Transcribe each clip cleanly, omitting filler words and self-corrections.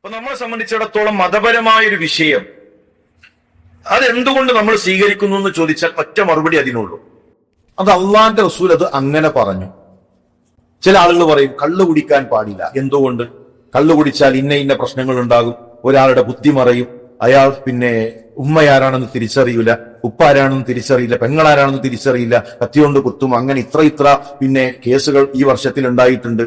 അപ്പൊ നമ്മളെ സംബന്ധിച്ചിടത്തോളം മതപരമായ ഒരു വിഷയം അതെന്തുകൊണ്ട് നമ്മൾ സ്വീകരിക്കുന്നു എന്ന് ചോദിച്ചാൽ ഒറ്റ മറുപടി അതിനുള്ളൂ. അത് അള്ളാന്റെ റസൂൽ അത് അങ്ങനെ പറഞ്ഞു. ചില ആളുകൾ പറയും കള്ളു കുടിക്കാൻ പാടില്ല. എന്തുകൊണ്ട്? കള്ളു കുടിച്ചാൽ ഇന്ന പ്രശ്നങ്ങൾ ഉണ്ടാകും, ഒരാളുടെ ബുദ്ധി മറയും, അയാൾ പിന്നെ ഉമ്മയാരാണെന്ന് തിരിച്ചറിയില്ല, ഉപ്പാരാണെന്ന് തിരിച്ചറിയില്ല, പെങ്ങളാരാണെന്ന് തിരിച്ചറിയില്ല, കത്തിയോണ്ട് കുത്തും, അങ്ങനെ ഇത്ര പിന്നെ കേസുകൾ ഈ വർഷത്തിൽ ഉണ്ടായിട്ടുണ്ട്.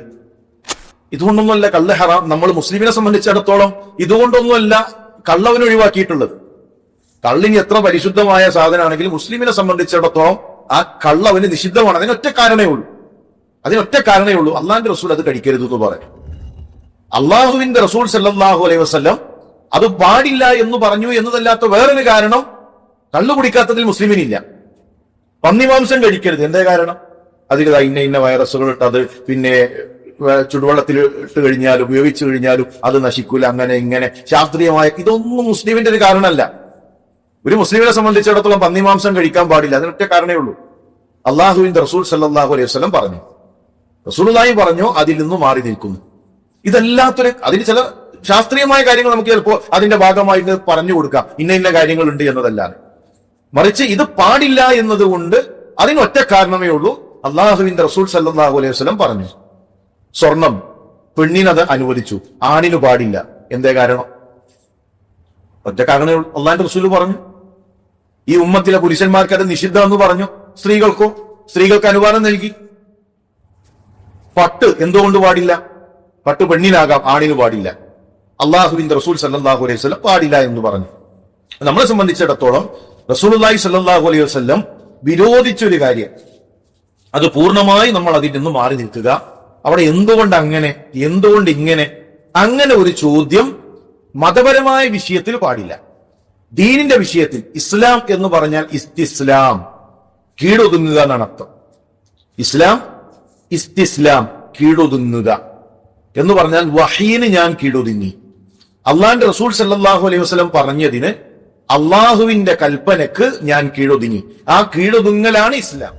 ഇതുകൊണ്ടൊന്നുമല്ല കള്ള് ഹറാം. നമ്മൾ മുസ്ലിമിനെ സംബന്ധിച്ചിടത്തോളം ഇതുകൊണ്ടൊന്നുമല്ല കള്ളവന് ഒഴിവാക്കിയിട്ടുള്ളത്. കള്ളിന് എത്ര പരിശുദ്ധമായ സാധനമാണെങ്കിലും മുസ്ലിമിനെ സംബന്ധിച്ചിടത്തോളം ആ കള്ളവന് നിഷിദ്ധമാണ്. അതിനൊറ്റ കാരണമേ ഉള്ളൂ, അള്ളാന്റെ റസൂൽ അത് കഴിക്കരുത് എന്ന് പറയും. അള്ളാഹുവിന്റെ റസൂൽ സല്ലല്ലാഹു അലൈഹി വസല്ലം അത് പാടില്ല എന്ന് പറഞ്ഞു എന്നതല്ലാത്ത വേറൊരു കാരണം കള്ളു കുടിക്കാത്തതിൽ മുസ്ലിമിനില്ല. പന്നിമാംസം കഴിക്കരുത്. എന്തേ കാരണം? അതിൽ ഇന്ന വൈറസുകൾ ഇട്ട് അത് പിന്നെ ചുടുവെള്ളത്തിൽ ഇട്ട് കഴിഞ്ഞാലും ഉപയോഗിച്ചു കഴിഞ്ഞാലും അത് നശിക്കൂല, അങ്ങനെ ഇങ്ങനെ ശാസ്ത്രീയമായ ഇതൊന്നും മുസ്ലിമിന്റെ ഒരു കാരണമല്ല. ഒരു മുസ്ലിമിനെ സംബന്ധിച്ചിടത്തോളം പന്നിമാംസം കഴിക്കാൻ പാടില്ല. അതിനൊറ്റ കാരണമേ ഉള്ളൂ, അള്ളാഹുവിന്റെ റസൂൽ സല്ലല്ലാഹു അലൈഹി വസല്ലം പറഞ്ഞു, റസൂലുള്ളാഹി പറഞ്ഞു, അതിൽ നിന്നും മാറി നിൽക്കുന്നു. ഇതല്ലാത്തൊരു അതിന് ചില ശാസ്ത്രീയമായ കാര്യങ്ങൾ നമുക്ക് ചിലപ്പോൾ അതിന്റെ ഭാഗമായിട്ട് പറഞ്ഞു കൊടുക്കാം, ഇന്ന കാര്യങ്ങൾ ഉണ്ട് എന്നതല്ലാതെ. മറിച്ച് ഇത് പാടില്ല എന്നതുകൊണ്ട് അതിനൊറ്റ കാരണമേ ഉള്ളൂ, അള്ളാഹുവിന്റെ റസൂൽ സല്ലല്ലാഹു അലൈഹി വസല്ലം പറഞ്ഞു. സ്വർണം പെണ്ണിനത് അനുവദിച്ചു, ആണിന് പാടില്ല. എന്തേ കാരണം? ഒറ്റ കാരണമേ ഉള്ളൂ, അള്ളാഹിന്റെ റസൂൽ പറഞ്ഞു. ഈ ഉമ്മത്തിലെ പുരുഷന്മാർക്ക് അത് നിഷിദ്ധം എന്ന് പറഞ്ഞു, സ്ത്രീകൾക്ക് അനുവാദം നൽകി. പട്ട് എന്തുകൊണ്ട് പാടില്ല? പട്ട് പെണ്ണിനാകാം, ആണിന് പാടില്ല. അള്ളാഹുവിന്റെ റസൂൽ സല്ലല്ലാഹു അലൈഹി വസല്ലം പാടില്ല എന്ന് പറഞ്ഞു. നമ്മളെ സംബന്ധിച്ചിടത്തോളം റസൂലുള്ളാഹി സല്ലല്ലാഹു അലൈഹി വസല്ലം വിരോധിച്ചൊരു കാര്യം, അത് പൂർണ്ണമായി നമ്മൾ അതിൽ നിന്ന് മാറി നിൽക്കുക. അവിടെ എന്തുകൊണ്ട് അങ്ങനെ, എന്തുകൊണ്ട് ഇങ്ങനെ, അങ്ങനെ ഒരു ചോദ്യം മതപരമായ വിഷയത്തിൽ പാടില്ല. ദീനിന്റെ വിഷയത്തിൽ ഇസ്ലാം എന്ന് പറഞ്ഞാൽ ഇസ്തിസ്ലാം, കീഴൊതുങ്ങുക എന്നാണ് അർത്ഥം. ഇസ്ലാം ഇസ്തിസ്ലാം, കീഴൊതുങ്ങുക എന്ന് പറഞ്ഞാൽ വഹീന് ഞാൻ കീഴൊതുങ്ങി. അള്ളാന്റെ റസൂൽ സല്ലല്ലാഹു അലൈഹി വസല്ലം പറഞ്ഞതിന്, അള്ളാഹുവിന്റെ കൽപ്പനക്ക് ഞാൻ കീഴൊതുങ്ങി. ആ കീഴൊതുങ്ങലാണ് ഇസ്ലാം.